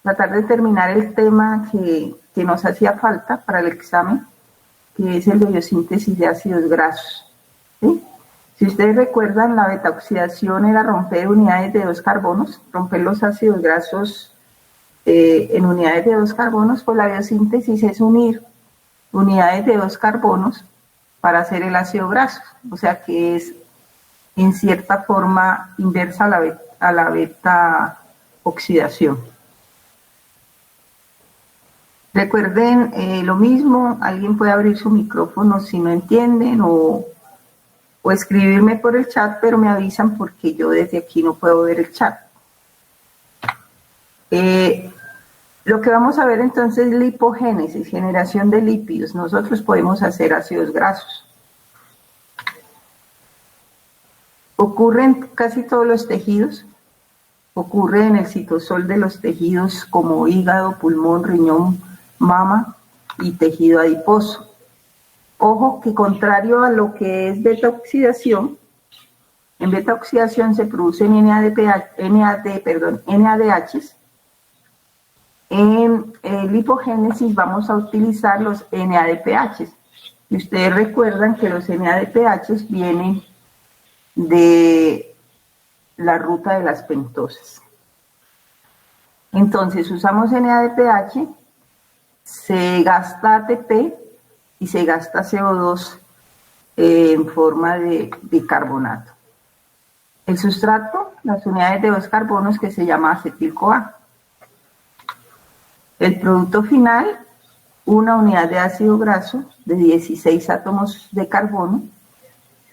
tratar de terminar el tema que nos hacía falta para el examen, que es el de biosíntesis de ácidos grasos, ¿sí? Si ustedes recuerdan, la beta-oxidación era romper unidades de 2 carbonos, romper los ácidos grasos en unidades de 2 carbonos, pues la biosíntesis es unir unidades de 2 carbonos para hacer el ácido graso, o sea que es en cierta forma inversa a la beta-oxidación. Recuerden lo mismo, alguien puede abrir su micrófono si no entienden o escribirme por el chat, pero me avisan porque yo desde aquí no puedo ver el chat. Lo que vamos a ver entonces es lipogénesis, generación de lípidos. Nosotros podemos hacer ácidos grasos. Ocurre en casi todos los tejidos, ocurre en el citosol de los tejidos como hígado, pulmón, riñón, mama y tejido adiposo. Ojo que contrario a lo que es beta-oxidación, en beta-oxidación se producen NADHs. En lipogénesis vamos a utilizar los NADPHs. Y ustedes recuerdan que los NADPHs vienen de la ruta de las pentosas. Entonces usamos NADPH, se gasta ATP y se gasta CO2 en forma de bicarbonato. El sustrato, las unidades de 2 carbonos que se llama acetil-CoA. El producto final, una unidad de ácido graso de 16 átomos de carbono,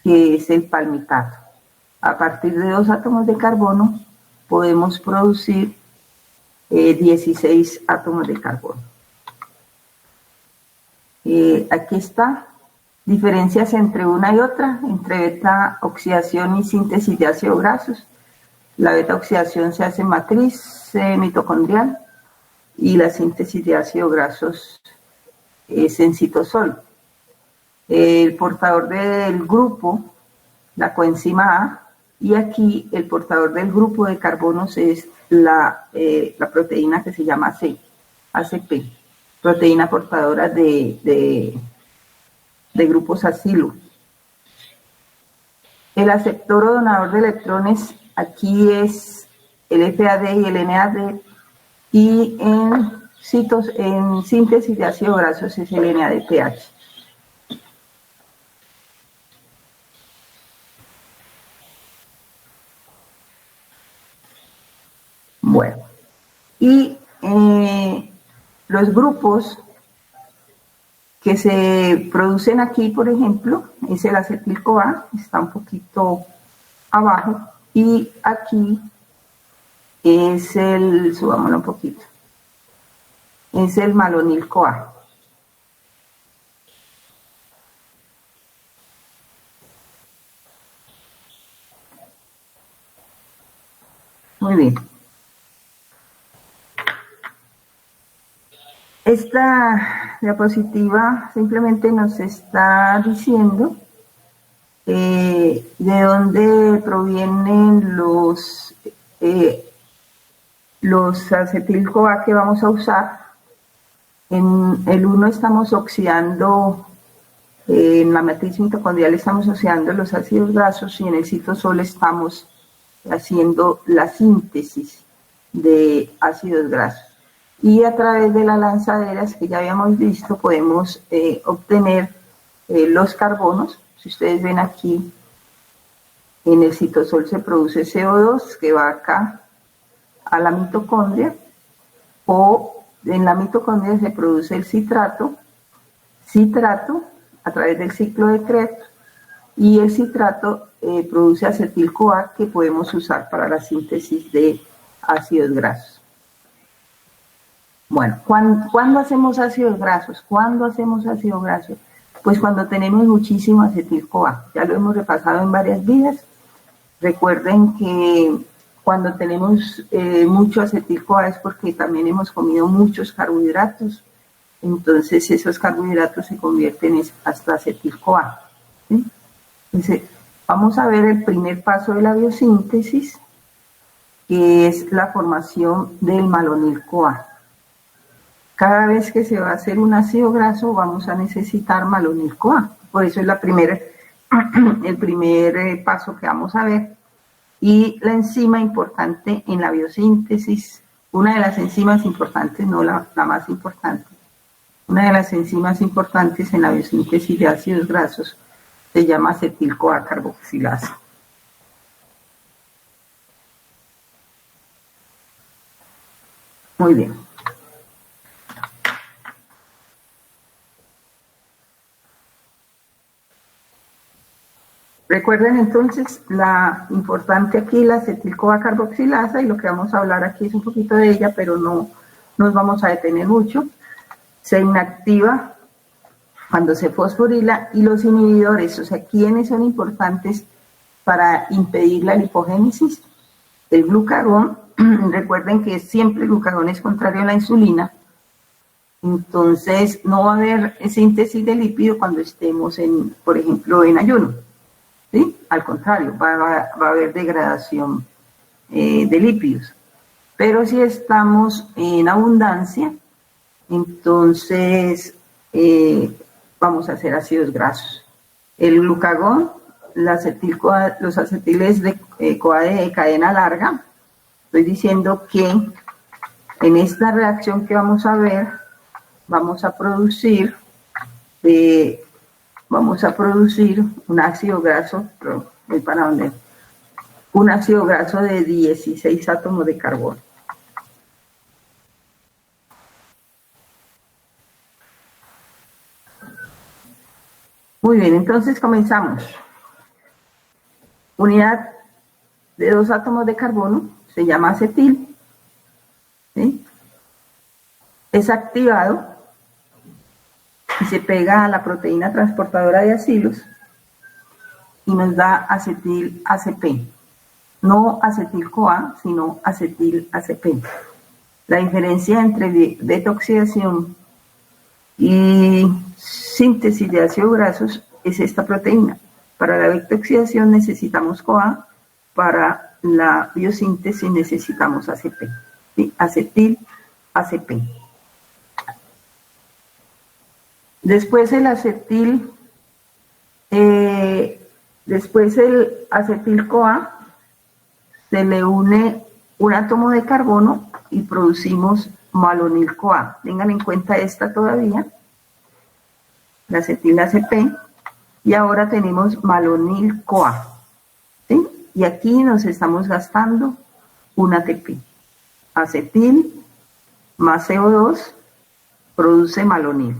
que es el palmitato. A partir de 2 átomos de carbono podemos producir 16 átomos de carbono. Aquí está, diferencias entre una y otra, entre beta-oxidación y síntesis de ácidos grasos. La beta-oxidación se hace en matriz mitocondrial y la síntesis de ácidos grasos es en citosol. El portador del grupo, la coenzima A, y aquí el portador del grupo de carbonos es la proteína que se llama ACP, proteína portadora de grupos acilo. El aceptor o donador de electrones aquí es el FAD y el NAD, y en síntesis de ácidos grasos es el NADPH. Bueno, y los grupos que se producen aquí, por ejemplo, es el acetil-CoA, está un poquito abajo, y aquí es subámoslo un poquito, es el malonil-CoA. Muy bien. Esta diapositiva simplemente nos está diciendo de dónde provienen los acetil-CoA que vamos a usar. En el 1 estamos oxidando, en la matriz mitocondrial estamos oxidando los ácidos grasos, y en el citosol estamos haciendo la síntesis de ácidos grasos. Y a través de las lanzaderas que ya habíamos visto podemos obtener los carbonos. Si ustedes ven aquí, en el citosol se produce CO2 que va acá a la mitocondria, o en la mitocondria se produce el citrato a través del ciclo de Krebs, y el citrato produce acetil-CoA que podemos usar para la síntesis de ácidos grasos. Bueno, ¿cuándo hacemos ácidos grasos? ¿Cuándo hacemos ácido graso? Pues cuando tenemos muchísimo acetil-CoA. Ya lo hemos repasado en varias vidas. Recuerden que cuando tenemos mucho acetil-CoA es porque también hemos comido muchos carbohidratos. Entonces esos carbohidratos se convierten hasta acetil-CoA, ¿sí? Entonces, vamos a ver el primer paso de la biosíntesis. que es la formación del malonil-CoA. Cada vez que se va a hacer un ácido graso vamos a necesitar malonil-CoA. Por eso es el primer paso que vamos a ver. Y la enzima importante en la biosíntesis, una de las enzimas importantes, no la más importante, una de las enzimas importantes en la biosíntesis de ácidos grasos se llama acetil-CoA carboxilasa. Muy bien. Recuerden entonces la importante aquí, la acetil-CoA carboxilasa, y lo que vamos a hablar aquí es un poquito de ella, pero no nos vamos a detener mucho. Se inactiva cuando se fosforila, y los inhibidores, o sea, ¿quiénes son importantes para impedir la lipogénesis? El glucagón. Recuerden que siempre el glucagón es contrario a la insulina, entonces no va a haber síntesis de lípido cuando estemos, por ejemplo, en ayuno. ¿Sí? Al contrario, va a haber degradación de lípidos. Pero si estamos en abundancia, entonces vamos a hacer ácidos grasos. El glucagón, los acetiles de CoA de cadena larga, estoy diciendo que en esta reacción que vamos a ver, vamos a producir un ácido graso, pero voy para dónde, un ácido graso de 16 átomos de carbono. Muy bien, entonces comenzamos. Unidad de 2 átomos de carbono se llama acetil, ¿sí? Es activado y se pega a la proteína transportadora de acilos y nos da acetil-ACP. No acetil-CoA, sino acetil-ACP. La diferencia entre beta-oxidación y síntesis de ácidos grasos es esta proteína. Para la beta-oxidación necesitamos CoA, para la biosíntesis necesitamos ACP, ¿sí? Acetil-ACP. Después el acetil-CoA se le une un átomo de carbono y producimos malonil-CoA. Tengan en cuenta esta todavía, la acetil-ACP, y ahora tenemos malonil-CoA, ¿sí? Y aquí nos estamos gastando un ATP. Acetil más CO2 produce malonil.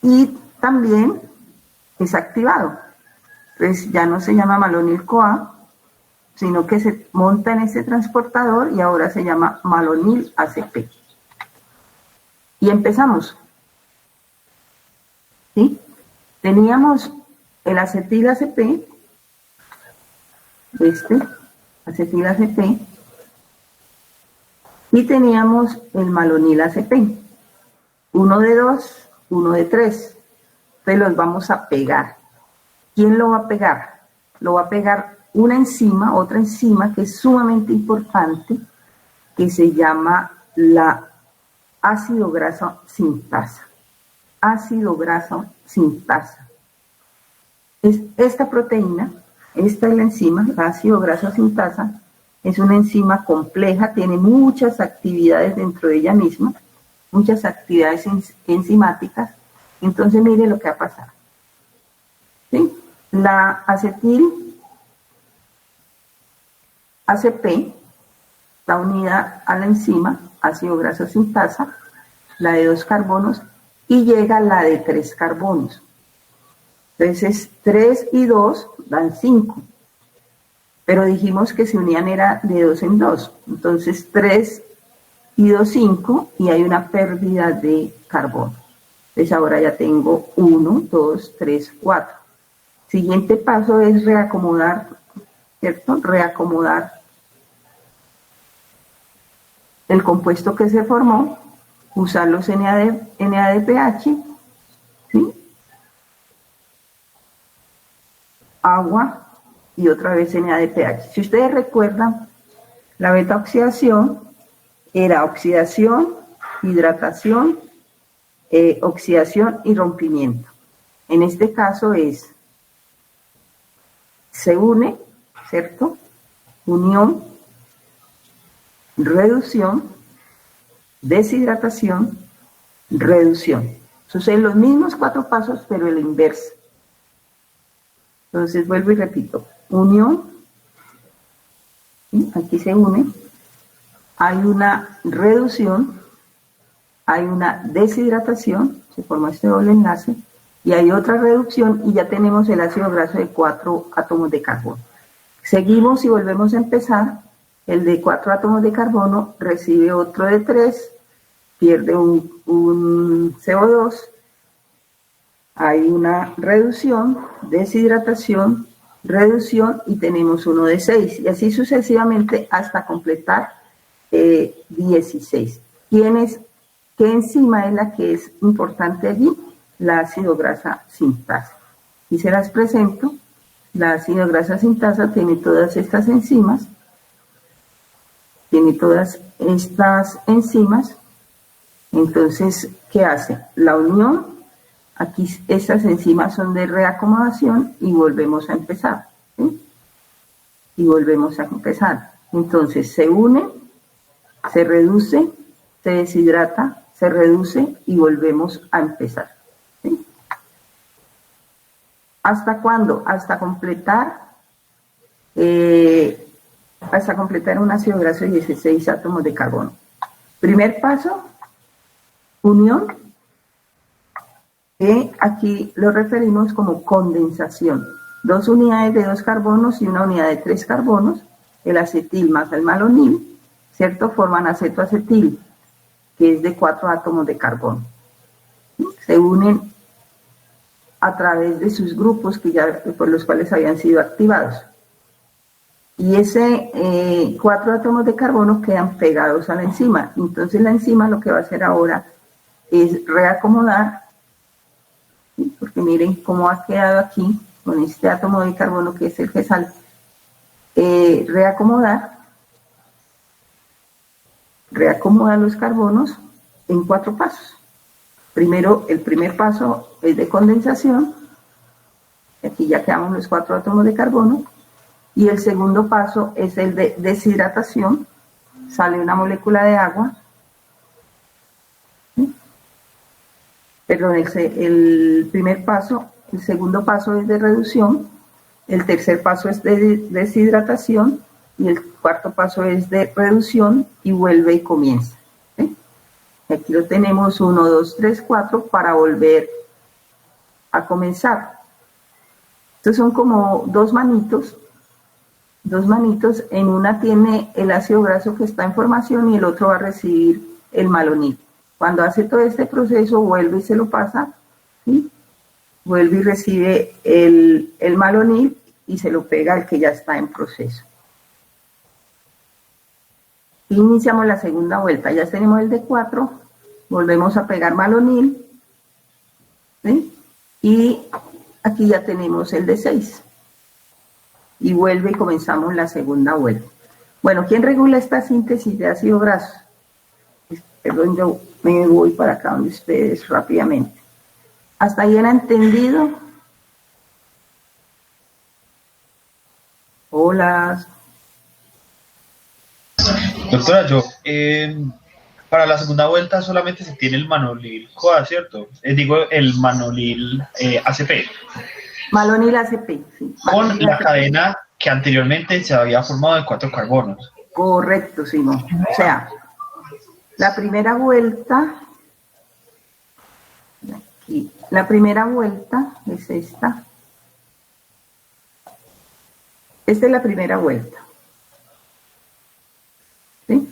Y también es activado. Entonces ya no se llama malonil-CoA, sino que se monta en este transportador y ahora se llama malonil-ACP. Y empezamos. ¿Sí? Teníamos el acetil-ACP, acetil-ACP, y teníamos el malonil-ACP. Uno de 2, uno de 3. Entonces los vamos a pegar. ¿Quién lo va a pegar? Lo va a pegar una enzima, otra enzima que es sumamente importante, que se llama la ácido graso sintasa. Ácido graso sintasa. Esta proteína, esta es la enzima, la ácido graso sintasa, es una enzima compleja, tiene muchas actividades dentro de ella misma, muchas actividades enzimáticas. Entonces mire lo que va a pasar. ¿Sí? La acetil-ACP está unida a la enzima ácido graso sintasa, la de 2 carbonos, y llega la de 3 carbonos. Entonces 3 y 2 dan 5. Pero dijimos que se unían era de 2 en 2. Entonces 3 y 2, 5, y hay una pérdida de carbono. Entonces ahora ya tengo 1, 2, 3, 4. Siguiente paso es reacomodar, ¿cierto? Reacomodar el compuesto que se formó, usar los NADPH, ¿sí? Agua y otra vez NADPH. Si ustedes recuerdan, la beta-oxidación era oxidación, hidratación, oxidación y rompimiento. En este caso se une, ¿cierto? Unión, reducción, deshidratación, reducción. Suceden los mismos 4 pasos, pero el inverso. Entonces vuelvo y repito. Unión, ¿sí? Aquí se une. Hay una reducción, hay una deshidratación, se forma este doble enlace, y hay otra reducción y ya tenemos el ácido graso de 4 átomos de carbono. Seguimos y volvemos a empezar. El de 4 átomos de carbono recibe otro de 3, pierde un CO2, hay una reducción, deshidratación, reducción y tenemos uno de 6 y así sucesivamente hasta completar 16. ¿Qué enzima es la que es importante allí? La ácido grasa sintasa. Y se las presento. La ácido grasa sintasa tiene todas estas enzimas. Entonces, ¿qué hace? La unión, aquí estas enzimas son de reacomodación y volvemos a empezar. ¿Sí? Y volvemos a empezar. Entonces, se une, se reduce, se deshidrata, se reduce y volvemos a empezar. ¿Sí? ¿Hasta cuándo? Hasta completar un ácido graso de 16 átomos de carbono. Primer paso, unión, que aquí lo referimos como condensación. 2 unidades de 2 carbonos y una unidad de 3 carbonos, el acetil más el malonil, ¿cierto? Forman acetoacetil, que es de 4 átomos de carbono. ¿Sí? Se unen a través de sus grupos por los cuales habían sido activados. Y ese 4 átomos de carbono quedan pegados a la enzima. Entonces la enzima lo que va a hacer ahora es reacomodar, ¿sí? Porque miren cómo ha quedado aquí con este átomo de carbono que es el que sale. Reacomoda los carbonos en 4 pasos. Primero, el primer paso es de condensación. Aquí ya quedamos los 4 átomos de carbono. Y el segundo paso es el de deshidratación. Sale una molécula de agua. ¿Sí? Perdón, el segundo paso es de reducción. El tercer paso es de deshidratación. Y el cuarto paso es de reducción y vuelve y comienza. ¿Sí? Aquí lo tenemos 1, 2, 3, 4 para volver a comenzar. Estos son como dos manitos, en una tiene el ácido graso que está en formación y el otro va a recibir el malonil. Cuando hace todo este proceso vuelve y se lo pasa, ¿sí? Vuelve y recibe el malonil y se lo pega al que ya está en proceso. Iniciamos la segunda vuelta, ya tenemos el de 4, volvemos a pegar malonil, ¿sí? Y aquí ya tenemos el de 6. Y vuelve y comenzamos la segunda vuelta. Bueno, ¿quién regula esta síntesis de ácido graso? Perdón, yo me voy para acá donde ustedes rápidamente. ¿Hasta ahí era entendido? Hola. Doctora, para la segunda vuelta solamente se tiene el manolil CoA, ¿cierto? El manolil ACP. Malonil ACP, sí. Con la cadena que anteriormente se había formado de 4 carbonos. Correcto, Simón. O sea, la primera vuelta, aquí, la primera vuelta es esta. Esta es la primera vuelta. ¿Sí?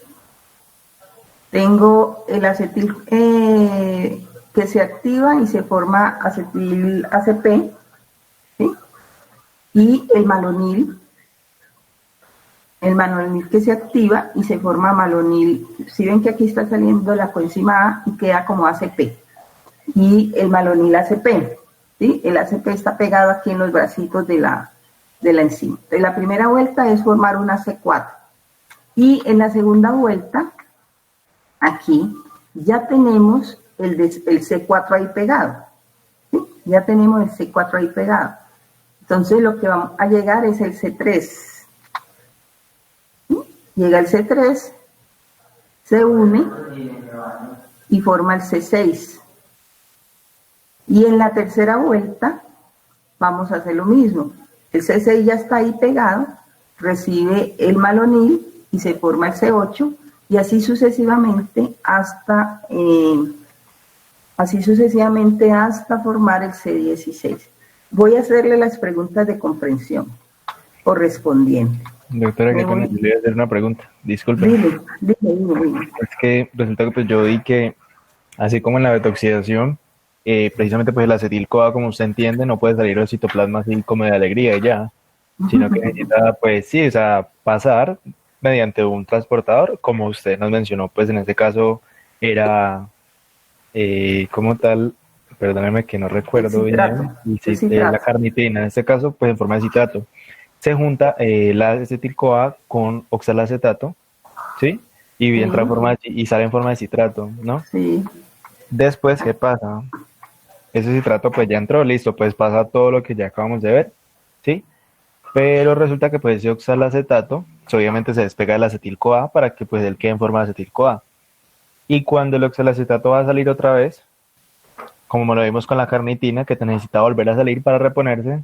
Tengo el acetil que se activa y se forma acetil ACP, ¿sí? Y el malonil que se activa y se forma malonil. Si ven que aquí está saliendo la coenzima A y queda como ACP. Y el malonil ACP, ¿sí? El ACP está pegado aquí en los bracitos de de la enzima. Entonces, la primera vuelta es formar una C4. Y en la segunda vuelta, aquí, ya tenemos el C4 ahí pegado. ¿Sí? Ya tenemos el C4 ahí pegado. Entonces, lo que vamos a llegar es el C3. ¿Sí? Llega el C3, se une y forma el C6. Y en la tercera vuelta, vamos a hacer lo mismo. El C6 ya está ahí pegado, recibe el malonil y se forma el C8 y así sucesivamente hasta formar el C16. Voy a hacerle las preguntas de comprensión correspondientes. Doctora, que le voy a hacer una pregunta. Disculpe. Dime. Es que resulta que pues yo vi que, así como en la betoxidación, precisamente pues el acetil-CoA, como usted entiende, no puede salir del citoplasma así como de alegría y ya, sino que necesita, pues sí, o sea, pasar mediante un transportador, como usted nos mencionó, pues en este caso era como tal, perdóneme que no recuerdo bien, la carnitina, en este caso pues en forma de citrato. Se junta la acetil-CoA con oxalacetato, ¿sí? Y entra y sale en forma de citrato, ¿no? Sí. Después, ¿qué pasa? Ese citrato pues ya entró, listo, pues pasa todo lo que ya acabamos de ver, ¿sí? Pero resulta que pues ese oxalacetato, obviamente se despega del acetil-CoA para que pues él quede en forma de acetil-CoA. Y cuando el oxalacetato va a salir otra vez, como lo vimos con la carnitina, que te necesita volver a salir para reponerse,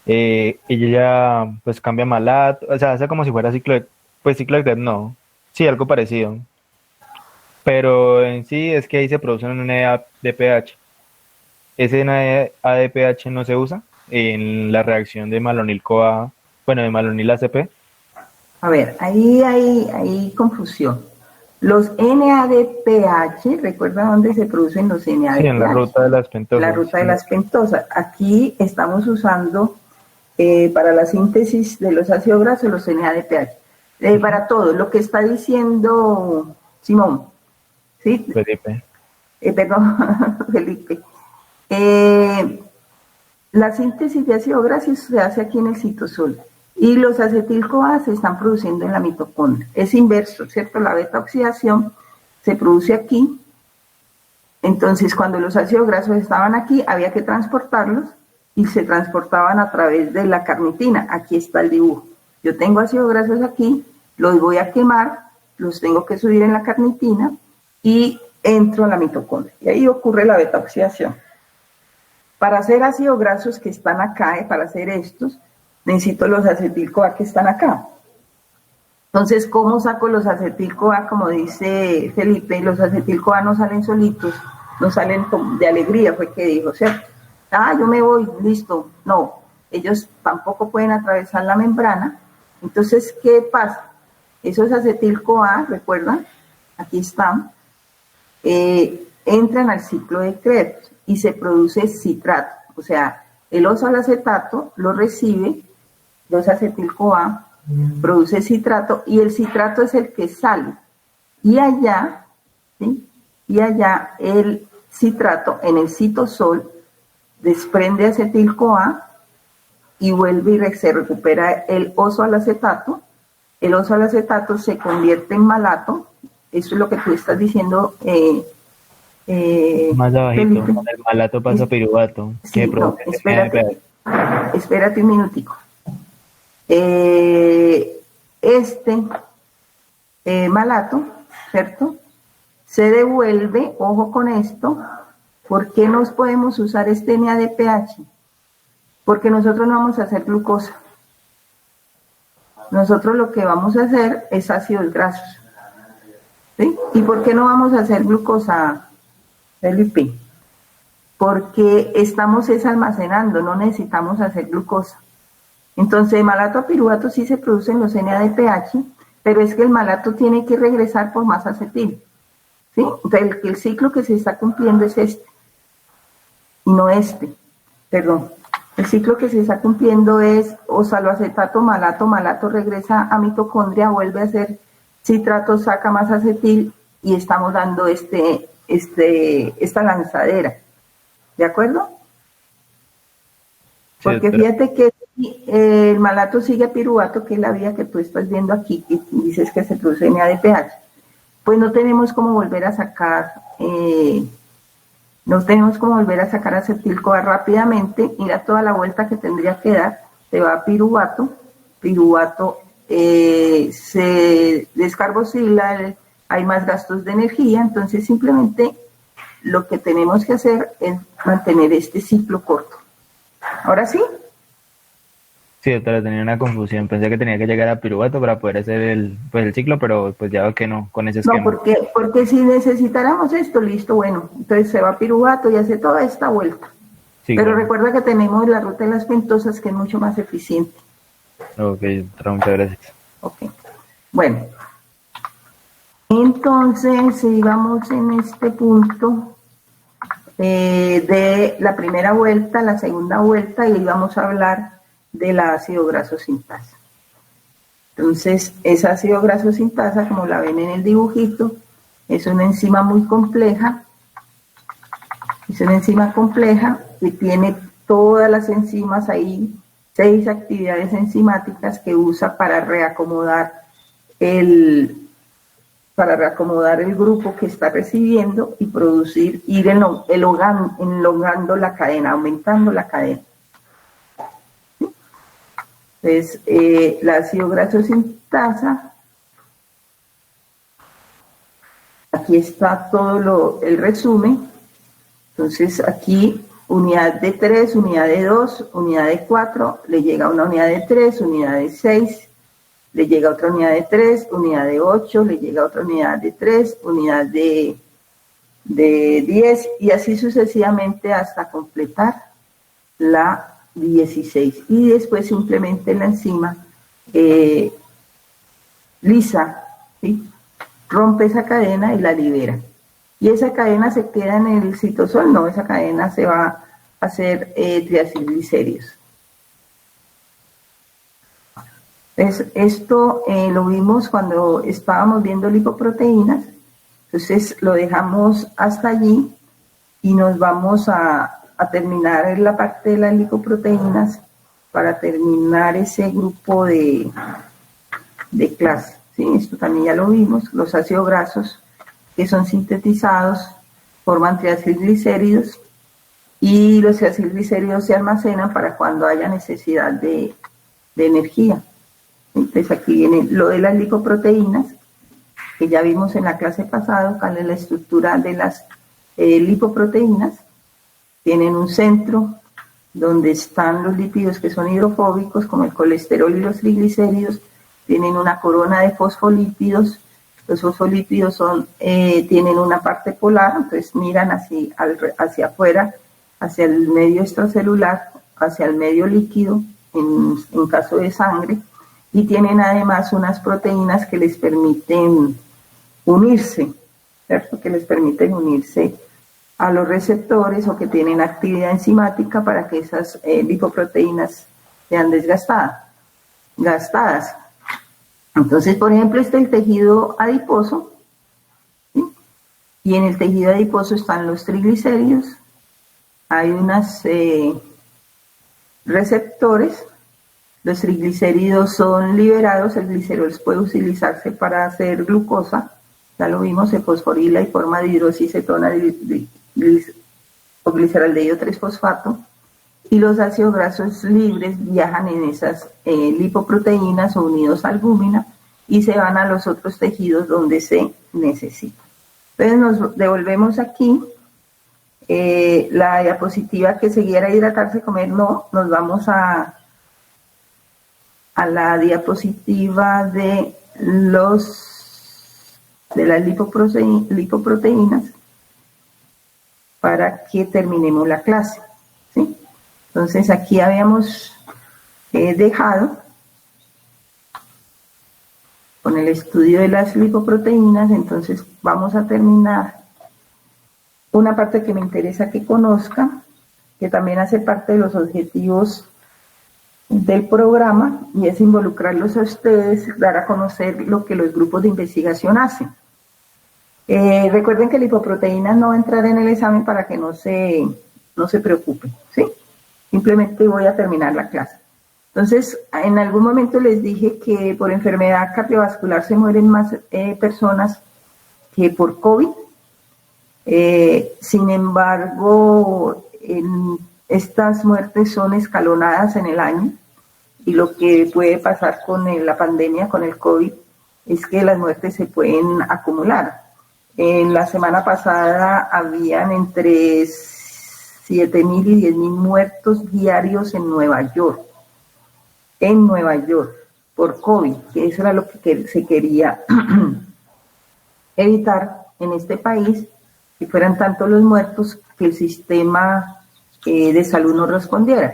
ella ya pues cambia malato, o sea, hace como si fuera ciclo de Krebs, no, sí, algo parecido. Pero en sí es que ahí se produce un NADPH. Ese NADPH no se usa en la reacción de malonil-CoA, bueno, de malonil-ACP. A ver, ahí hay confusión. Los NADPH, ¿recuerda dónde se producen los NADPH? Sí, en la ruta de las pentosas. La ruta de las pentosas. Aquí estamos usando para la síntesis de los ácidos grasos los NADPH. Para todo, lo que está diciendo Simón, ¿sí? Felipe. Perdón, Felipe. La síntesis de ácido graso se hace aquí en el citosol y los acetil-CoA se están produciendo en la mitocondria. Es inverso, ¿cierto? La beta-oxidación se produce aquí. Entonces, cuando los ácidos grasos estaban aquí, había que transportarlos y se transportaban a través de la carnitina. Aquí está el dibujo. Yo tengo ácidos grasos aquí, los voy a quemar, los tengo que subir en la carnitina y entro a la mitocondria. Y ahí ocurre la beta-oxidación. Para hacer ácidos grasos que están acá, para hacer estos, necesito los acetil-CoA que están acá. Entonces, ¿cómo saco los acetil-CoA? Como dice Felipe, los acetil-CoA no salen solitos, no salen de alegría, fue que dijo, ¿cierto? Yo me voy, listo. No, ellos tampoco pueden atravesar la membrana. Entonces, ¿qué pasa? Esos acetil-CoA, ¿recuerdan? Aquí están, entran al ciclo de Krebs y se produce citrato. O sea, el oxalacetato lo recibe, los acetil-CoA, produce citrato y el citrato es el que sale. Y allá, ¿sí? Y allá el citrato en el citosol desprende acetil-CoA y vuelve y se recupera el oxalacetato. El oxalacetato se convierte en malato. Eso es lo que tú estás diciendo. Más abajito, el malato pasa a piruvato. Sí, no, espérate un minutico. Malato, ¿cierto? Se devuelve, ojo con esto, ¿por qué nos podemos usar este NADPH? Porque nosotros no vamos a hacer glucosa. Nosotros lo que vamos a hacer es ácidos grasos. ¿Sí? ¿Y por qué no vamos a hacer glucosa, Felipe? Porque estamos almacenando, no necesitamos hacer glucosa. Entonces, malato a piruvato sí se producen los NADPH, pero es que el malato tiene que regresar por más acetil. ¿Sí? Entonces, el ciclo que se está cumpliendo es este, y no este, perdón. El ciclo que se está cumpliendo es oxaloacetato, malato regresa a mitocondria, vuelve a hacer citrato, saca más acetil y estamos dando esta lanzadera. ¿De acuerdo? Porque fíjate que Y el malato sigue a piruvato, que es la vía que tú estás viendo aquí, que dices que se produce en ADPH. Pues no tenemos cómo volver a sacar, acetil-CoA rápidamente. Mira toda la vuelta que tendría que dar. Se va a piruvato, se descarboxila, hay más gastos de energía, entonces simplemente lo que tenemos que hacer es mantener este ciclo corto. ¿Ahora sí? Sí, doctora, tenía una confusión. Pensé que tenía que llegar a piruvato para poder hacer el ciclo, pero pues ya veo que no, con ese esquema. No, porque si necesitáramos esto, listo, bueno, entonces se va a piruvato y hace toda esta vuelta. Sí, pero claro. recuerda que tenemos la ruta de las ventosas, que es mucho más eficiente. Ok, doctora, muchas gracias. Ok, bueno. Entonces, sigamos en este punto de la primera vuelta, la segunda vuelta, y vamos a hablar del ácido graso sintasa. Entonces, ese ácido graso sintasa, como la ven en el dibujito, es una enzima muy compleja. Es una enzima compleja que tiene todas las enzimas ahí, 6 actividades enzimáticas que usa para reacomodar el grupo que está recibiendo y producir, ir elongando la cadena, aumentando la cadena. Entonces, el ácido graso sintasa, aquí está todo el resumen. Entonces, aquí unidad de 3, unidad de 2, unidad de 4, le llega una unidad de 3, unidad de 6, le llega otra unidad de 3, unidad de 8, le llega otra unidad de 3, unidad de 10, y así sucesivamente hasta completar la 16. Y después simplemente la enzima lisa, ¿sí? Rompe esa cadena y la libera. Y esa cadena se queda en el citosol, no, esa cadena se va a hacer triacilglicéridos. Esto lo vimos cuando estábamos viendo lipoproteínas, entonces lo dejamos hasta allí y nos vamos a terminar la parte de las lipoproteínas para terminar ese grupo de clase. ¿Sí? Esto también ya lo vimos, los ácidos grasos que son sintetizados forman triacilglicéridos y los triacilglicéridos se almacenan para cuando haya necesidad de energía. Entonces aquí viene lo de las lipoproteínas, que ya vimos en la clase pasada, cuál es la estructura de las lipoproteínas. Tienen un centro donde están los lípidos que son hidrofóbicos, como el colesterol y los triglicéridos. Tienen una corona de fosfolípidos. Los fosfolípidos tienen una parte polar, entonces miran hacia afuera, hacia el medio extracelular, hacia el medio líquido, en caso de sangre, y tienen además unas proteínas que les permiten unirse, ¿cierto? Que les permiten unirse a los receptores o que tienen actividad enzimática para que esas lipoproteínas sean gastadas. Entonces, por ejemplo, este es el tejido adiposo, ¿sí? Y en el tejido adiposo están los triglicéridos, hay unos receptores, los triglicéridos son liberados, el glicerol puede utilizarse para hacer glucosa, ya lo vimos, se fosforila y forma dihidroxicetona o gliceraldehído 3-fosfato, y los ácidos grasos libres viajan en esas lipoproteínas o unidos a albúmina y se van a los otros tejidos donde se necesita. Entonces nos devolvemos aquí, la diapositiva que seguía era hidratarse, comer, no, nos vamos a la diapositiva de las lipoproteínas para que terminemos la clase, ¿sí? Entonces aquí habíamos dejado con el estudio de las lipoproteínas, entonces vamos a terminar una parte que me interesa que conozcan, que también hace parte de los objetivos del programa, y es involucrarlos a ustedes, dar a conocer lo que los grupos de investigación hacen. Recuerden que lipoproteínas no va a entrar en el examen para que no se preocupen, ¿sí? Simplemente voy a terminar la clase. Entonces, en algún momento les dije que por enfermedad cardiovascular se mueren más personas que por COVID. Sin embargo, estas muertes son escalonadas en el año, y lo que puede pasar con la pandemia, con el COVID, es que las muertes se pueden acumular. En la semana pasada habían entre 7.000 y 10.000 muertos diarios en Nueva York, por COVID, que eso era lo que se quería evitar en este país, que fueran tantos los muertos que el sistema de salud no respondiera.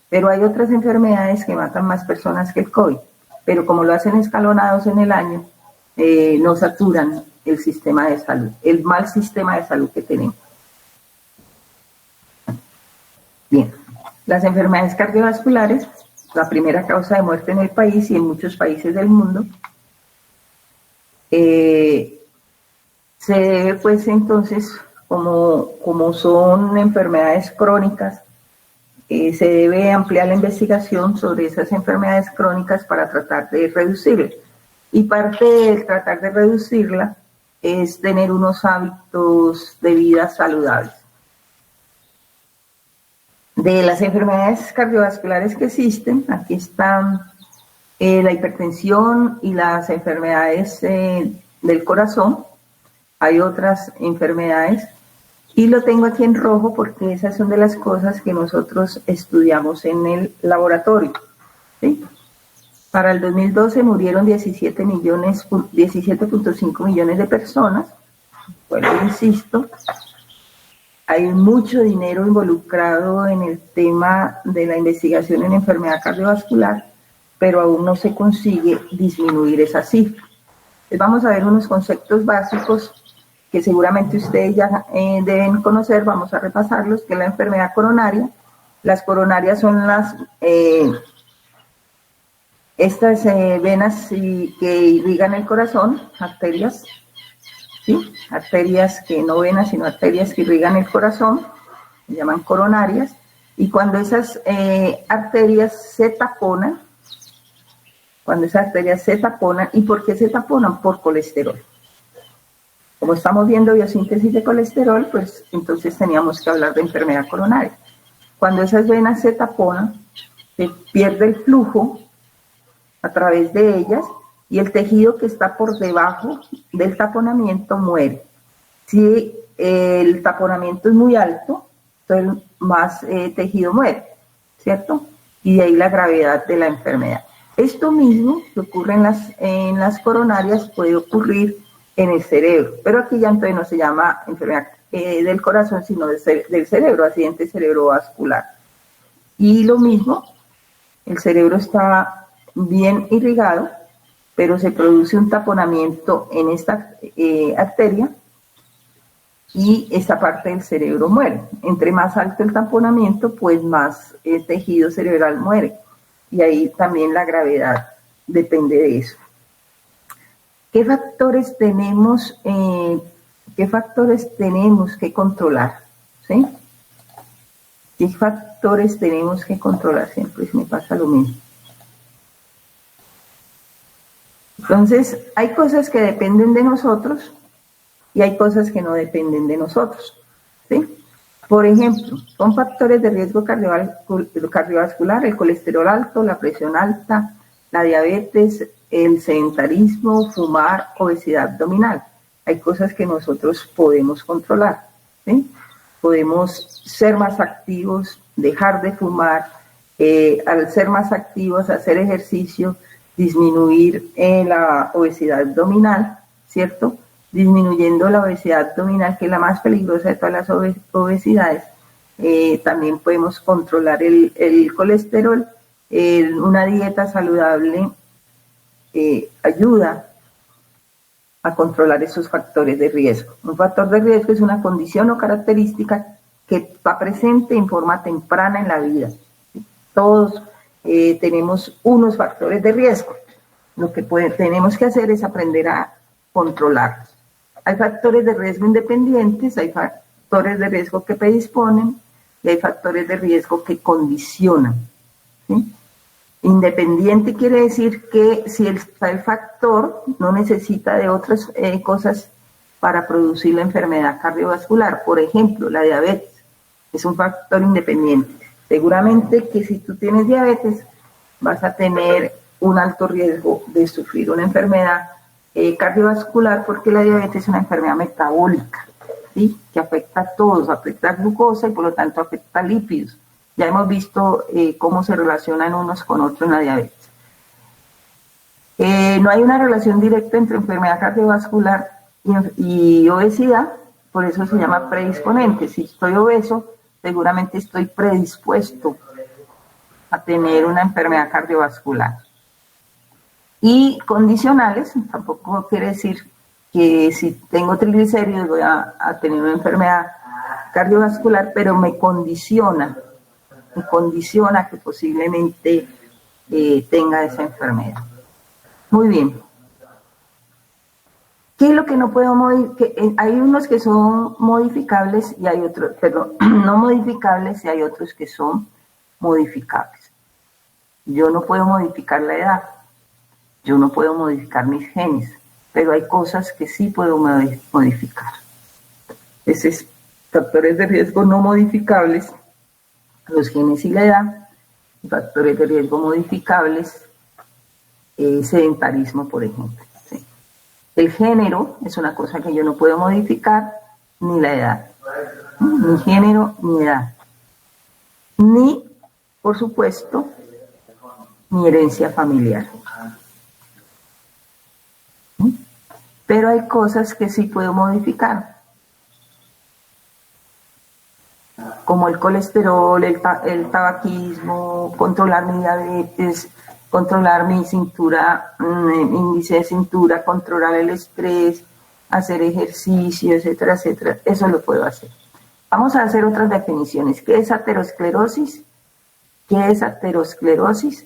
Pero hay otras enfermedades que matan más personas que el COVID, pero como lo hacen escalonados en el año, no saturan el sistema de salud, el mal sistema de salud que tenemos. Bien, las enfermedades cardiovasculares, la primera causa de muerte en el país y en muchos países del mundo, se debe pues entonces, como son enfermedades crónicas, se debe ampliar la investigación sobre esas enfermedades crónicas para tratar de reducirla. Y parte de tratar de reducirla es tener unos hábitos de vida saludables. De las enfermedades cardiovasculares que existen, aquí están la hipertensión y las enfermedades del corazón. Hay otras enfermedades, y lo tengo aquí en rojo porque esas son de las cosas que nosotros estudiamos en el laboratorio, ¿sí? Para el 2012 murieron 17.5 millones de personas. Bueno, insisto, hay mucho dinero involucrado en el tema de la investigación en enfermedad cardiovascular, pero aún no se consigue disminuir esa cifra. Entonces vamos a ver unos conceptos básicos que seguramente ustedes ya deben conocer. Vamos a repasarlos, que es la enfermedad coronaria. Las coronarias son estas venas que irrigan el corazón, arterias, ¿sí? Arterias que no venas, sino arterias que irrigan el corazón, se llaman coronarias, y cuando esas arterias se taponan, ¿y por qué se taponan? Por colesterol. Como estamos viendo biosíntesis de colesterol, pues entonces teníamos que hablar de enfermedad coronaria. Cuando esas venas se taponan, se pierde el flujo a través de ellas, y el tejido que está por debajo del taponamiento muere. Si el taponamiento es muy alto, entonces más tejido muere, ¿cierto? Y de ahí la gravedad de la enfermedad. Esto mismo que ocurre en las coronarias puede ocurrir en el cerebro, pero aquí ya entonces no se llama enfermedad del corazón, sino del cerebro, accidente cerebrovascular. Y lo mismo, el cerebro está bien irrigado, pero se produce un taponamiento en esta arteria, y esta parte del cerebro muere. Entre más alto el taponamiento, pues más tejido cerebral muere, y ahí también la gravedad depende de eso. ¿Qué factores tenemos que controlar? ¿Sí? ¿Qué factores tenemos que controlar? Siempre me pasa lo mismo. Entonces, hay cosas que dependen de nosotros y hay cosas que no dependen de nosotros, ¿sí? Por ejemplo, son factores de riesgo cardiovascular, el colesterol alto, la presión alta, la diabetes, el sedentarismo, fumar, obesidad abdominal. Hay cosas que nosotros podemos controlar, ¿sí? Podemos ser más activos, dejar de fumar, al ser más activos, hacer ejercicio, disminuir la obesidad abdominal, ¿cierto? Disminuyendo la obesidad abdominal, que es la más peligrosa de todas las obesidades. También podemos controlar el colesterol. Una dieta saludable ayuda a controlar esos factores de riesgo. Un factor de riesgo es una condición o característica que está presente en forma temprana en la vida. Todos tenemos unos factores de riesgo. Lo que tenemos que hacer es aprender a controlarlos. Hay factores de riesgo independientes, hay factores de riesgo que predisponen y hay factores de riesgo que condicionan, ¿sí? Independiente quiere decir que si el factor no necesita de otras cosas para producir la enfermedad cardiovascular. Por ejemplo, la diabetes es un factor independiente. Seguramente que si tú tienes diabetes vas a tener un alto riesgo de sufrir una enfermedad cardiovascular, porque la diabetes es una enfermedad metabólica, ¿sí? Que afecta a todos, afecta a glucosa y por lo tanto afecta a lípidos. Ya hemos visto cómo se relacionan unos con otros en la diabetes. No hay una relación directa entre enfermedad cardiovascular y obesidad, por eso se llama predisponente. Si estoy obeso, seguramente estoy predispuesto a tener una enfermedad cardiovascular. Y condicionales, tampoco quiere decir que si tengo triglicéridos voy a tener una enfermedad cardiovascular, pero me condiciona que posiblemente tenga esa enfermedad. Muy bien. ¿Qué es lo que no puedo modificar? Hay unos que son modificables y hay otros, perdón, no modificables y hay otros que son modificables. Yo no puedo modificar la edad, yo no puedo modificar mis genes, pero hay cosas que sí puedo modificar. Esos factores de riesgo no modificables, los genes y la edad, y factores de riesgo modificables, sedentarismo, por ejemplo. ¿Sí? El género es una cosa que yo no puedo modificar, ni la edad, ni género ni edad, ni, por supuesto, mi herencia familiar. Pero hay cosas que sí puedo modificar, como el colesterol, el tabaquismo, controlar mi diabetes, controlar mi cintura, índice de cintura, controlar el estrés, hacer ejercicio, etcétera, etcétera. Eso lo puedo hacer. Vamos a hacer otras definiciones. ¿Qué es aterosclerosis? ¿Qué es aterosclerosis?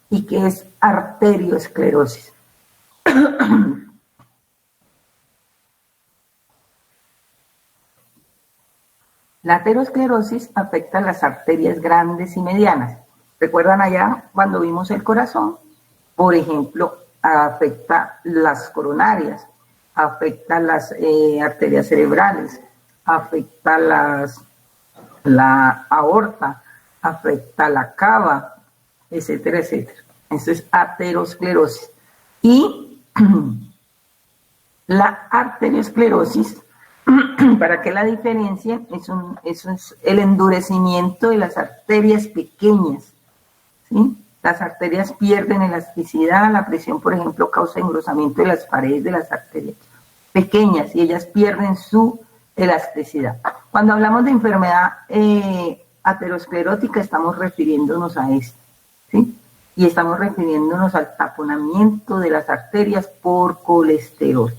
¿Y qué es arteriosclerosis? La aterosclerosis afecta las arterias grandes y medianas. ¿Recuerdan allá cuando vimos el corazón? Por ejemplo, afecta las coronarias, afecta las arterias cerebrales, afecta la aorta, afecta la cava, etcétera, etcétera. Eso es aterosclerosis. Y la arteriosclerosis, para que la diferencien, eso es el endurecimiento de las arterias pequeñas, ¿sí? Las arterias pierden elasticidad, la presión, por ejemplo, causa engrosamiento de las paredes de las arterias pequeñas y ellas pierden su elasticidad. Cuando hablamos de enfermedad aterosclerótica estamos refiriéndonos a esto, ¿sí? Y estamos refiriéndonos al taponamiento de las arterias por colesterol,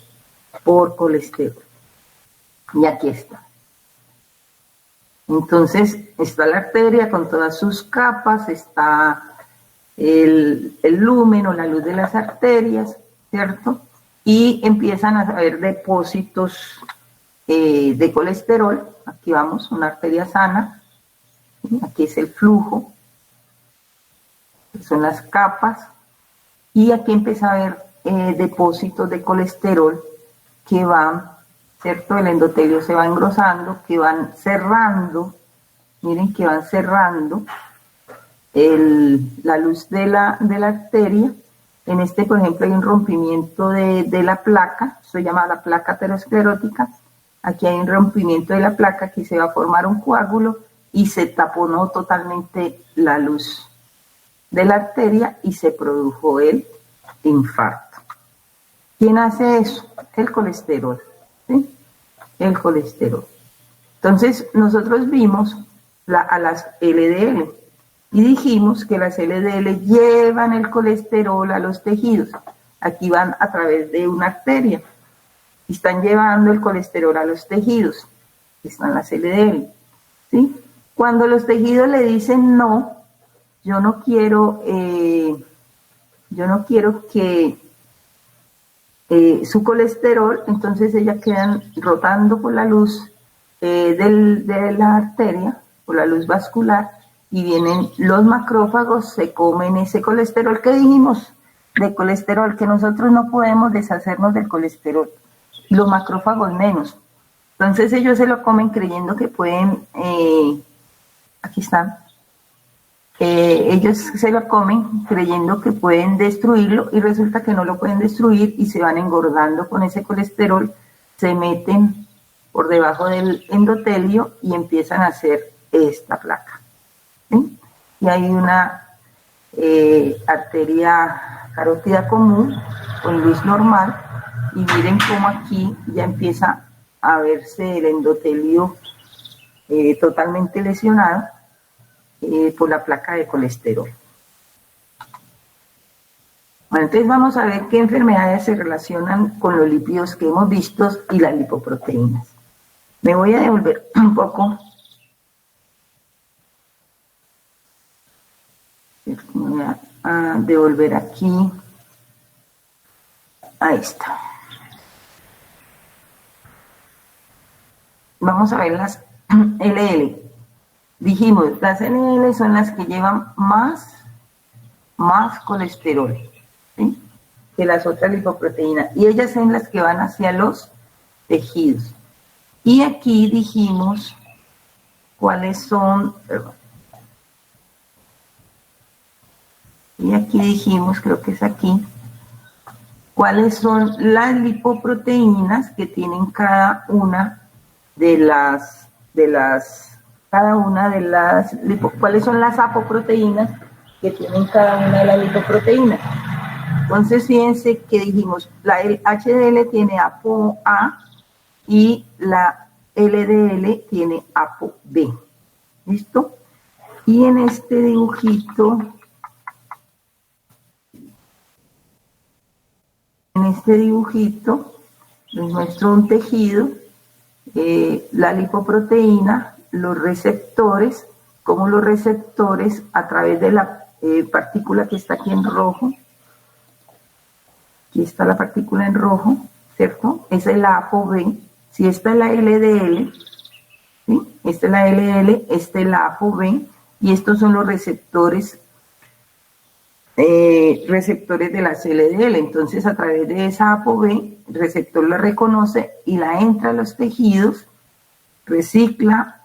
Y aquí está. Entonces, está la arteria con todas sus capas, está el lumen o la luz de las arterias, ¿cierto? Y empiezan a haber depósitos de colesterol. Aquí vamos, una arteria sana. ¿Sí? Aquí es el flujo. Son las capas. Y aquí empieza a haber depósitos de colesterol que van, ¿cierto? El endotelio se va engrosando, que van cerrando, miren que van cerrando la luz de la arteria. En este, por ejemplo, hay un rompimiento de la placa, esto se llama la placa aterosclerótica. Aquí hay un rompimiento de la placa, aquí se va a formar un coágulo y se taponó totalmente la luz de la arteria y se produjo el infarto. ¿Quién hace eso? El colesterol, ¿sí? El colesterol. Entonces, nosotros vimos a las LDL y dijimos que las LDL llevan el colesterol a los tejidos. Aquí van a través de una arteria y están llevando el colesterol a los tejidos. Están las LDL, ¿sí? Cuando los tejidos le dicen no, yo no quiero que su colesterol, entonces ellas quedan rotando por la luz de la arteria, por la luz vascular, y vienen los macrófagos, se comen ese colesterol que dijimos, de colesterol, que nosotros no podemos deshacernos del colesterol, y los macrófagos menos. Entonces ellos se lo comen creyendo que pueden, aquí están, ellos se lo comen creyendo que pueden destruirlo y resulta que no lo pueden destruir y se van engordando con ese colesterol, se meten por debajo del endotelio y empiezan a hacer esta placa. ¿Sí? Y hay una arteria carótida común con luz normal y miren cómo aquí ya empieza a verse el endotelio totalmente lesionado por la placa de colesterol. Bueno, entonces vamos a ver qué enfermedades se relacionan con los lípidos que hemos visto y las lipoproteínas. Me voy a devolver un poco. Voy a devolver aquí. Ahí está. Vamos a ver las LL. Dijimos, las LL son las que llevan más colesterol, ¿sí?, que las otras lipoproteínas. Y ellas son las que van hacia los tejidos. Y aquí dijimos cuáles son, perdón. Y aquí dijimos, creo que es aquí, cuáles son las lipoproteínas que tienen cada una de las cuáles son las apoproteínas que tienen cada una de las lipoproteínas. Entonces, fíjense que dijimos, la HDL tiene ApoA y la LDL tiene ApoB. ¿Listo? Y en este dibujito, les muestro un tejido, la lipoproteína, los receptores, como los receptores a través de la partícula que está aquí en rojo, aquí está la partícula en rojo, ¿cierto? Esa es la ApoB, si esta es la LDL, ¿sí? Esta es la LDL, esta es la ApoB, y estos son los receptores de la LDL. Entonces, a través de esa ApoB, el receptor la reconoce y la entra a los tejidos, recicla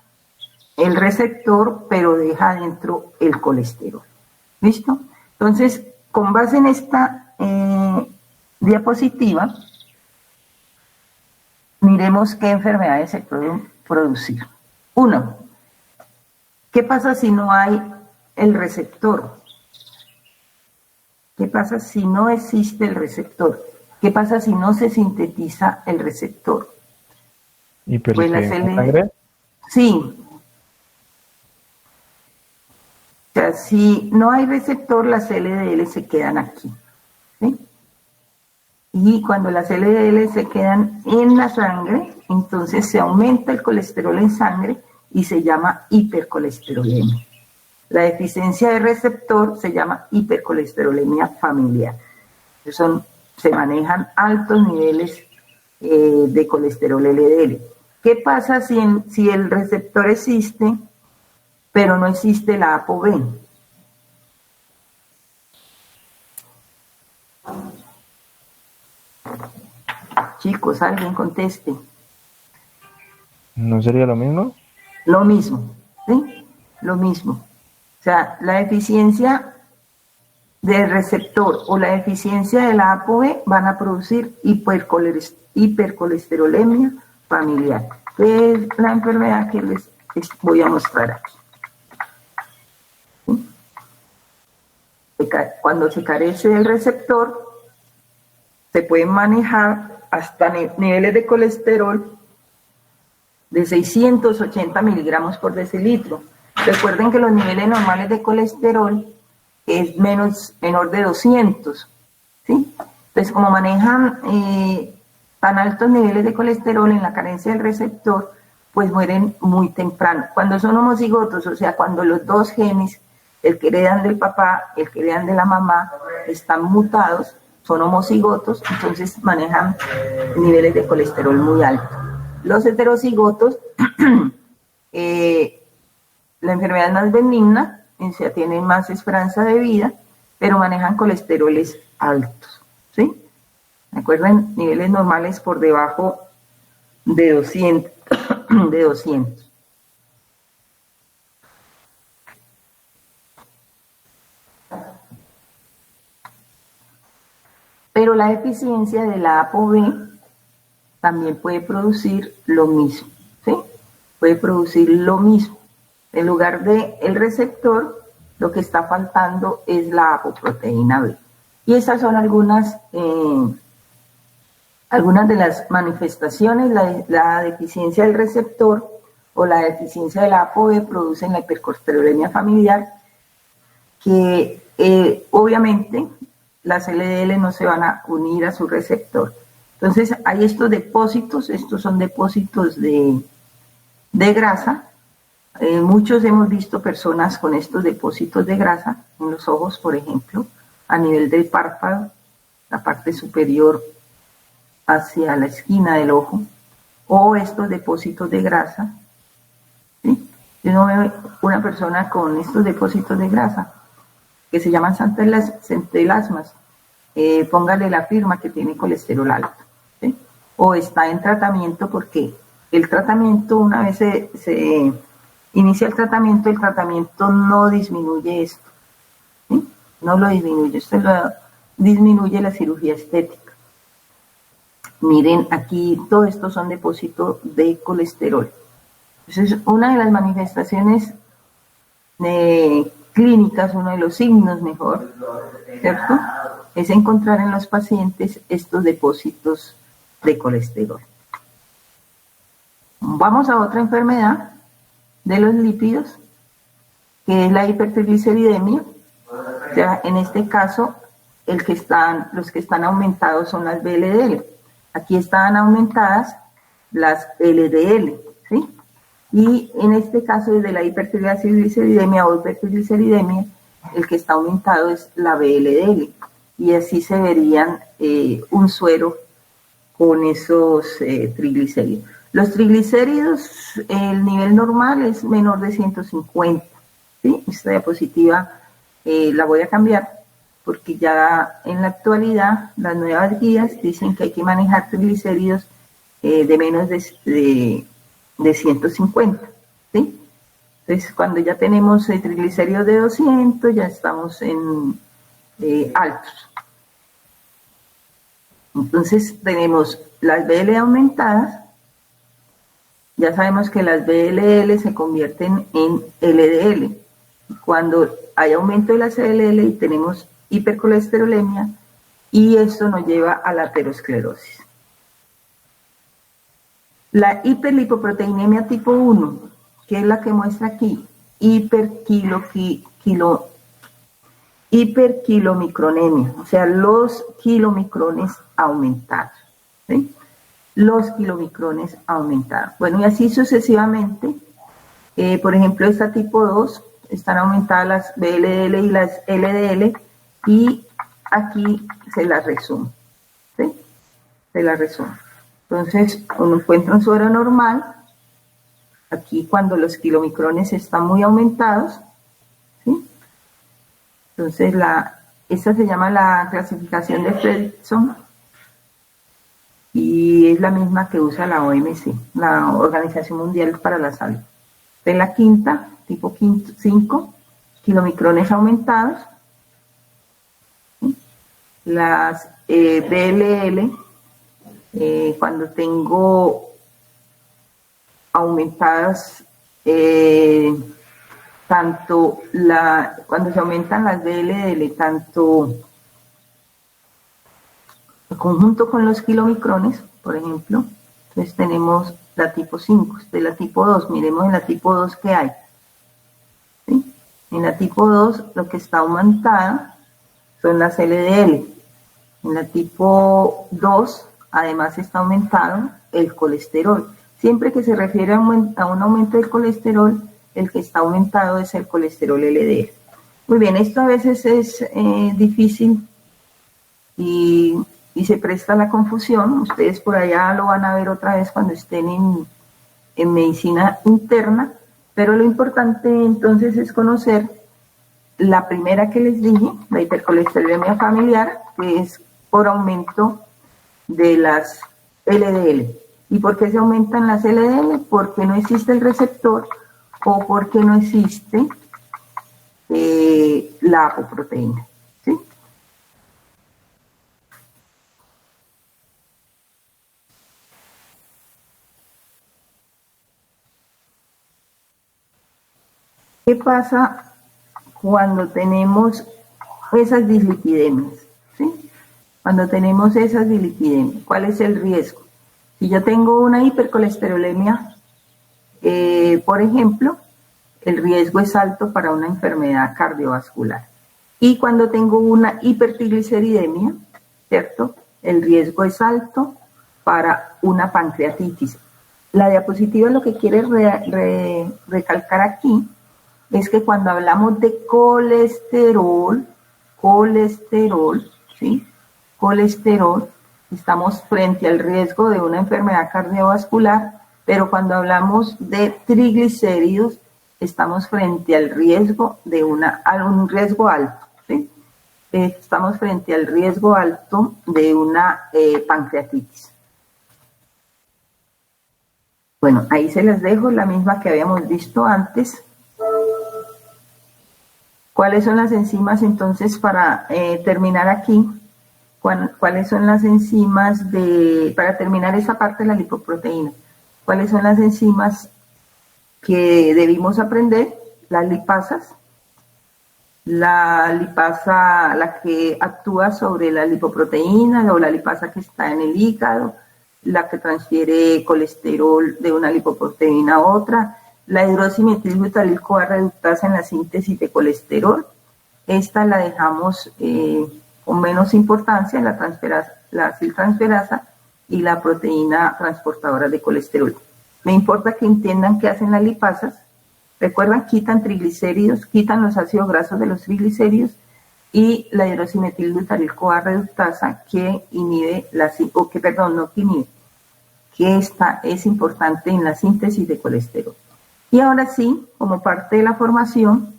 el receptor, pero deja dentro el colesterol. ¿Listo? Entonces, con base en esta diapositiva, miremos qué enfermedades se pueden producir. Uno, ¿qué pasa si no hay el receptor? ¿Qué pasa si no existe el receptor? ¿Qué pasa si no se sintetiza el receptor? ¿Y pues la sangre? Sí. O sea, si no hay receptor, las LDL se quedan aquí, ¿sí? Y cuando las LDL se quedan en la sangre, entonces se aumenta el colesterol en sangre y se llama hipercolesterolemia. La deficiencia de receptor se llama hipercolesterolemia familiar. Se manejan altos niveles de colesterol LDL. ¿Qué pasa si el receptor existe, pero no existe la ApoB? Chicos, alguien conteste. ¿No sería lo mismo? Lo mismo, ¿sí? Lo mismo. O sea, la deficiencia del receptor o la deficiencia de la ApoB van a producir hipercolesterolemia familiar. Es la enfermedad que les voy a mostrar aquí. ¿Sí? Cuando se carece del receptor, se pueden manejar hasta niveles de colesterol de 680 miligramos por decilitro. Recuerden que los niveles normales de colesterol es menor de 200, ¿sí? Entonces, como manejan tan altos niveles de colesterol en la carencia del receptor, pues mueren muy temprano. Cuando son homocigotos, o sea, cuando los dos genes, el que heredan del papá, el que heredan de la mamá, están mutados, son homocigotos, entonces manejan niveles de colesterol muy altos. Los heterocigotos la enfermedad es más benigna, o sea, tienen más esperanza de vida, pero manejan colesteroles altos, ¿sí? Recuerden, niveles normales por debajo de 200, de 200. Pero la deficiencia de la ApoB también puede producir lo mismo, ¿sí? Puede producir lo mismo. En lugar de el receptor, lo que está faltando es la apoproteína B. Y esas son algunas de las manifestaciones. La deficiencia del receptor o la deficiencia de la ApoB producen la hipercolesterolemia familiar, que obviamente las LDL no se van a unir a su receptor. Entonces hay estos depósitos, estos son depósitos de grasa. Muchos hemos visto personas con estos depósitos de grasa en los ojos, por ejemplo, a nivel del párpado, la parte superior hacia la esquina del ojo, o estos depósitos de grasa, ¿sí? Si uno ve una persona con estos depósitos de grasa, que se llaman centelasmas, póngale la firma que tiene colesterol alto, ¿sí? O está en tratamiento, porque el tratamiento, una vez se inicia el tratamiento no disminuye esto, ¿sí? No lo disminuye, esto lo disminuye la cirugía estética. Miren, aquí todo esto son depósitos de colesterol. Entonces, una de las manifestaciones clínicas, uno de los signos mejor, ¿cierto?, es encontrar en los pacientes estos depósitos de colesterol. Vamos a otra enfermedad de los lípidos, que es la hipertrigliceridemia. O sea, en este caso, los que están aumentados son las VLDL. Aquí están aumentadas las LDL, ¿sí? Y en este caso, desde la hipertrigliceridemia o hipertrigliceridemia, el que está aumentado es la VLDL. Y así se verían un suero con esos triglicéridos. Los triglicéridos, el nivel normal es menor de 150, ¿sí? Esta diapositiva la voy a cambiar, porque ya en la actualidad las nuevas guías dicen que hay que manejar triglicéridos de menos de 150, ¿sí? Entonces, cuando ya tenemos triglicéridos de 200, ya estamos en altos. Entonces, tenemos las BL aumentadas. Ya sabemos que las VLL se convierten en LDL. Cuando hay aumento de las LDL, tenemos hipercolesterolemia, y esto nos lleva a la aterosclerosis. La hiperlipoproteinemia tipo 1, que es la que muestra aquí, hiperkilomicronemia, o sea, los kilomicrones aumentados, ¿sí? Los kilomicrones aumentados. Bueno, y así sucesivamente. Por ejemplo, esta tipo 2, están aumentadas las VLL y las LDL, y aquí se las resume, ¿sí? Se las resume. Entonces, uno encuentra un suero normal, aquí cuando los kilomicrones están muy aumentados, ¿sí? Entonces, esta se llama la clasificación de Fredrickson, y es la misma que usa la OMC, la Organización Mundial para la Salud. En la quinta, tipo 5, kilomicrones aumentados. Las BLL, cuando tengo aumentadas, cuando se aumentan las BLL, tanto en conjunto con los kilomicrones, por ejemplo, entonces tenemos la tipo 5, de la tipo 2, miremos en la tipo 2 qué hay, ¿sí? En la tipo 2 lo que está aumentada son las LDL. En la tipo 2 además está aumentado el colesterol. Siempre que se refiere a un aumento del colesterol, el que está aumentado es el colesterol LDL. Muy bien, esto a veces es difícil y se presta a la confusión. Ustedes por allá lo van a ver otra vez cuando estén en medicina interna, Pero lo importante entonces es conocer la primera que les dije, la hipercolesterolemia familiar, que es por aumento de las LDL. ¿Y por qué se aumentan las LDL? Porque no existe el receptor o porque no existe la apoproteína. ¿Sí? ¿Qué pasa cuando tenemos esas dislipidemias? ¿Sí? Cuando tenemos esas dislipidemias, ¿cuál es el riesgo? Si yo tengo una hipercolesterolemia, por ejemplo, el riesgo es alto para una enfermedad cardiovascular. Y cuando tengo una hipertrigliceridemia, ¿cierto? El riesgo es alto para una pancreatitis. La diapositiva lo que quiere recalcar aquí es que cuando hablamos de colesterol, ¿sí? Colesterol, estamos frente al riesgo de una enfermedad cardiovascular, pero cuando hablamos de triglicéridos, estamos frente al riesgo de un riesgo alto, ¿sí? Estamos frente al riesgo alto de una pancreatitis. Bueno, ahí se las dejo, la misma que habíamos visto antes. ¿Cuáles son las enzimas entonces para terminar aquí? ¿Cuáles son las enzimas para terminar esa parte de la lipoproteína? ¿Cuáles son las enzimas que debimos aprender? Las lipasas. La lipasa, la que actúa sobre la lipoproteína, o la lipasa que está en el hígado, la que transfiere colesterol de una lipoproteína a otra, la hidroximetilbutanil-CoA reductasa en la síntesis de colesterol. Esta la dejamos con menos importancia, la aciltransferasa y la proteína transportadora de colesterol. Me importa que entiendan qué hacen las lipasas. Recuerdan, quitan triglicéridos, quitan los ácidos grasos de los triglicéridos, y la hidroximetilbutanil-CoA reductasa que inhibe que esta es importante en la síntesis de colesterol. Y ahora sí, como parte de la formación,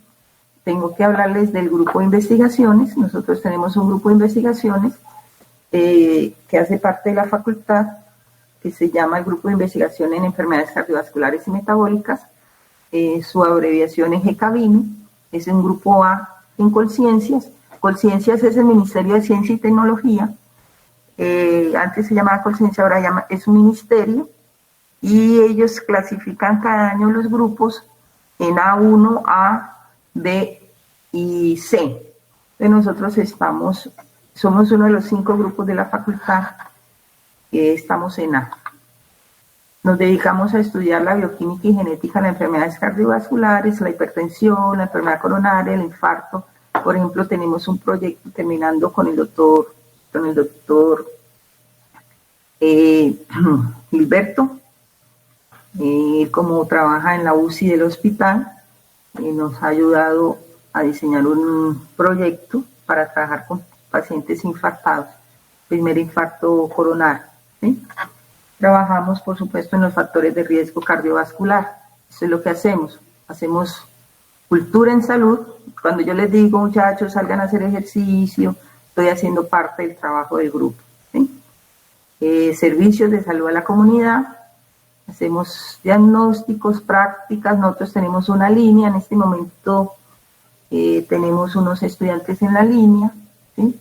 tengo que hablarles del grupo de investigaciones. Nosotros tenemos un grupo de investigaciones que hace parte de la facultad, que se llama el Grupo de Investigación en Enfermedades Cardiovasculares y Metabólicas. Su abreviación es GCAVIME, es un grupo A en Colciencias. Colciencias es el Ministerio de Ciencia y Tecnología. Antes se llamaba Colciencia, ahora es un ministerio. Y ellos clasifican cada año los grupos en A1, A, B y C. Nosotros somos uno de los 5 grupos de la facultad que estamos en A. Nos dedicamos a estudiar la bioquímica y genética de las enfermedades cardiovasculares, la hipertensión, la enfermedad coronaria, el infarto. Por ejemplo, tenemos un proyecto terminando con el doctor Gilberto, como trabaja en la UCI del hospital, nos ha ayudado a diseñar un proyecto para trabajar con pacientes infartados, primer infarto coronario, ¿sí? Trabajamos, por supuesto, en los factores de riesgo cardiovascular. Eso es lo que hacemos. Hacemos cultura en salud. Cuando yo les digo, muchachos, salgan a hacer ejercicio, estoy haciendo parte del trabajo del grupo, ¿sí? Servicios de salud a la comunidad. Hacemos diagnósticos, prácticas. Nosotros tenemos una línea. En este momento tenemos unos estudiantes en la línea, ¿sí?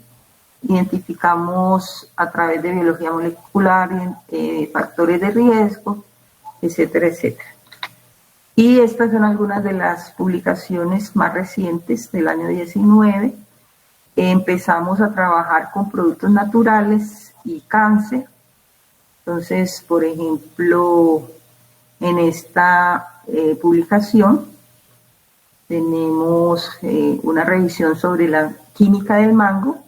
Identificamos a través de biología molecular factores de riesgo, etcétera, etcétera. Y estas son algunas de las publicaciones más recientes del año 19. Empezamos a trabajar con productos naturales y cáncer. Entonces, por ejemplo, en esta publicación tenemos una revisión sobre la química del mango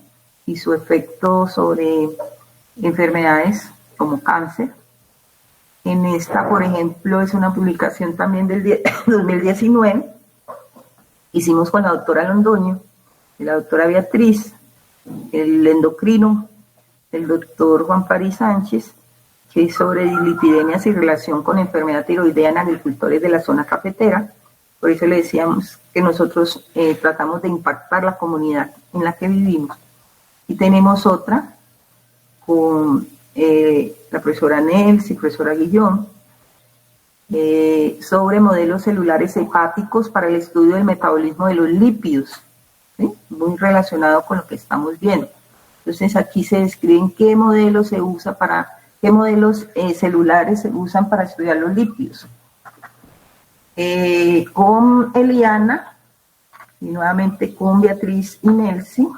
y su efecto sobre enfermedades como cáncer. En esta, por ejemplo, es una publicación también del 2019. Hicimos con la doctora Londoño, la doctora Beatriz, el endocrino, el doctor Juan París Sánchez, que es sobre dislipidemias y relación con enfermedad tiroidea en agricultores de la zona cafetera. Por eso le decíamos que nosotros tratamos de impactar la comunidad en la que vivimos. Y tenemos otra con la profesora Nelsi, profesora Guillón, sobre modelos celulares hepáticos para el estudio del metabolismo de los lípidos, ¿sí? Muy relacionado con lo que estamos viendo. Entonces aquí se describen qué modelos se usa para, qué modelos celulares se usan para estudiar los lípidos. Con Eliana y nuevamente con Beatriz y Nelsi,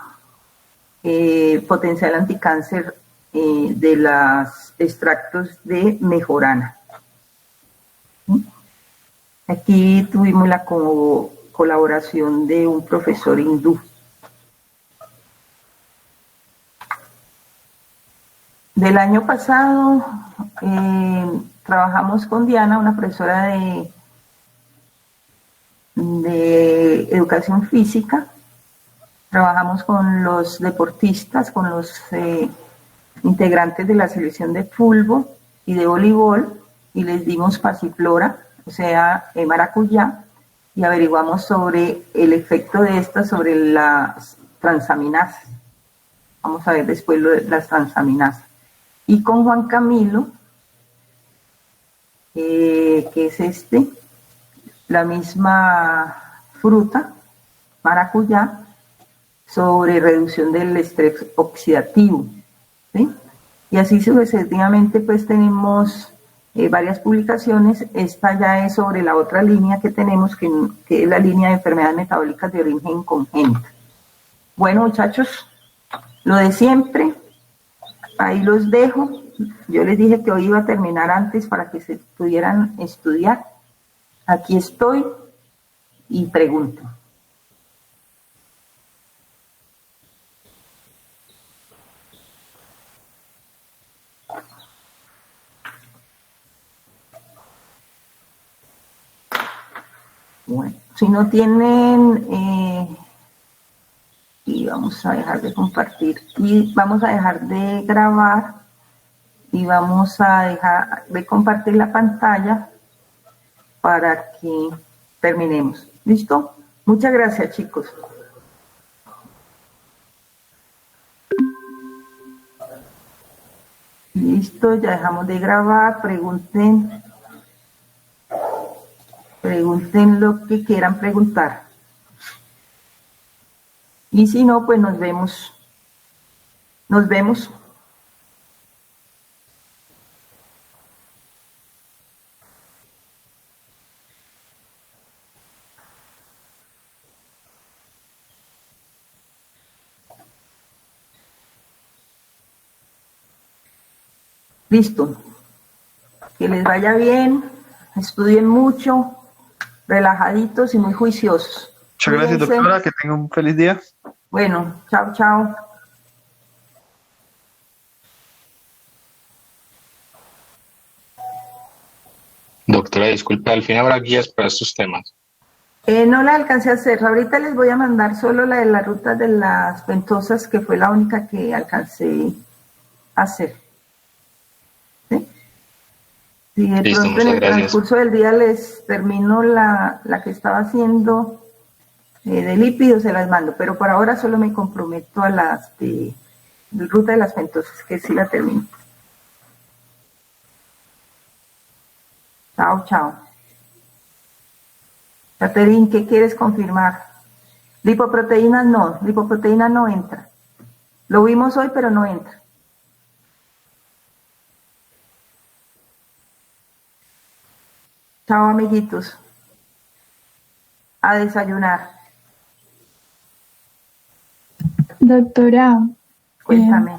potencial anticáncer de los extractos de mejorana. Aquí tuvimos la colaboración de un profesor hindú. Del año pasado trabajamos con Diana, una profesora de educación física. Trabajamos con los deportistas, con los integrantes de la selección de fútbol y de voleibol, y les dimos pasiflora, o sea, maracuyá, y averiguamos sobre el efecto de estas sobre las transaminasas. Vamos a ver después lo de las transaminasas. Y con Juan Camilo, que es la misma fruta, maracuyá, sobre reducción del estrés oxidativo, ¿sí? Y así sucesivamente pues tenemos varias publicaciones. Esta ya es sobre la otra línea que tenemos, que es la línea de enfermedades metabólicas de origen congénita. Bueno, muchachos, lo de siempre, ahí los dejo. Yo les dije que hoy iba a terminar antes para que se pudieran estudiar. Aquí estoy y pregunto. Bueno, si no tienen, y vamos a dejar de compartir, y vamos a dejar de grabar, y vamos a dejar de compartir la pantalla para que terminemos. ¿Listo? Muchas gracias, chicos. Listo, ya dejamos de grabar. Pregunten lo que quieran preguntar. Y si no, pues nos vemos. Nos vemos. Listo. Que les vaya bien. Estudien mucho. Relajaditos y muy juiciosos. Muchas gracias, doctora. Que tenga un feliz día. Bueno, chao, chao. Doctora, disculpe, al fin habrá guías para estos temas. No la alcancé a hacer. Ahorita les voy a mandar solo la de las rutas de las ventosas, que fue la única que alcancé a hacer. ¿Sí? Si de Listo, pronto en el gracias. transcurso del día les termino la que estaba haciendo de lípidos, se las mando, pero por ahora solo me comprometo a las de ruta de las ventosas, que sí la termino. Chao, chao. Caterín, ¿qué quieres confirmar? Lipoproteínas no entra. Lo vimos hoy, pero no entra. Chao, amiguitos. A desayunar. Doctora, Cuéntame.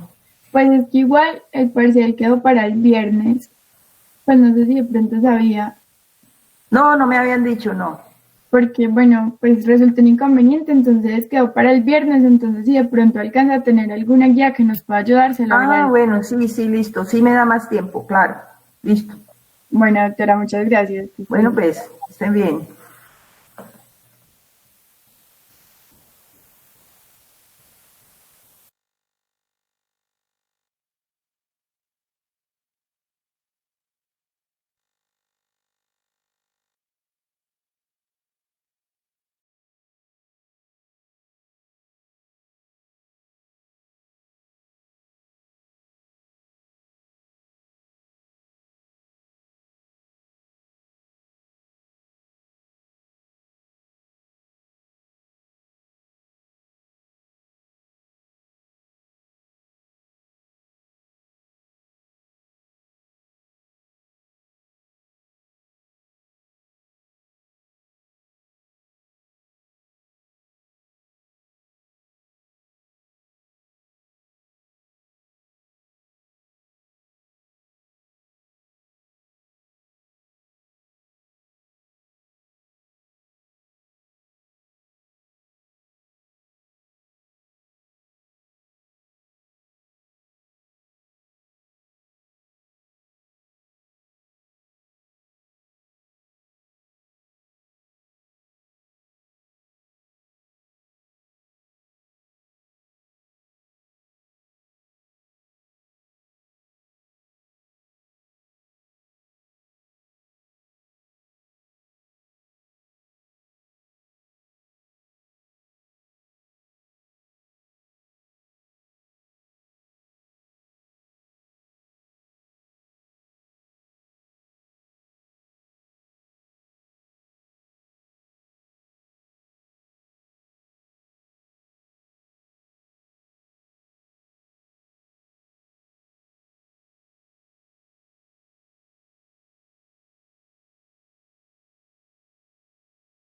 pues es que igual el parcial quedó para el viernes. Pues no sé si de pronto sabía, No, no me habían dicho, no. porque bueno, pues resultó un inconveniente, entonces quedó para el viernes, entonces si de pronto alcanza a tener alguna guía que nos pueda ayudar, se lo agradezco. Bueno, sí, listo. Sí me da más tiempo, claro. Listo. Bueno, doctora, muchas gracias. Bueno, pues, estén bien.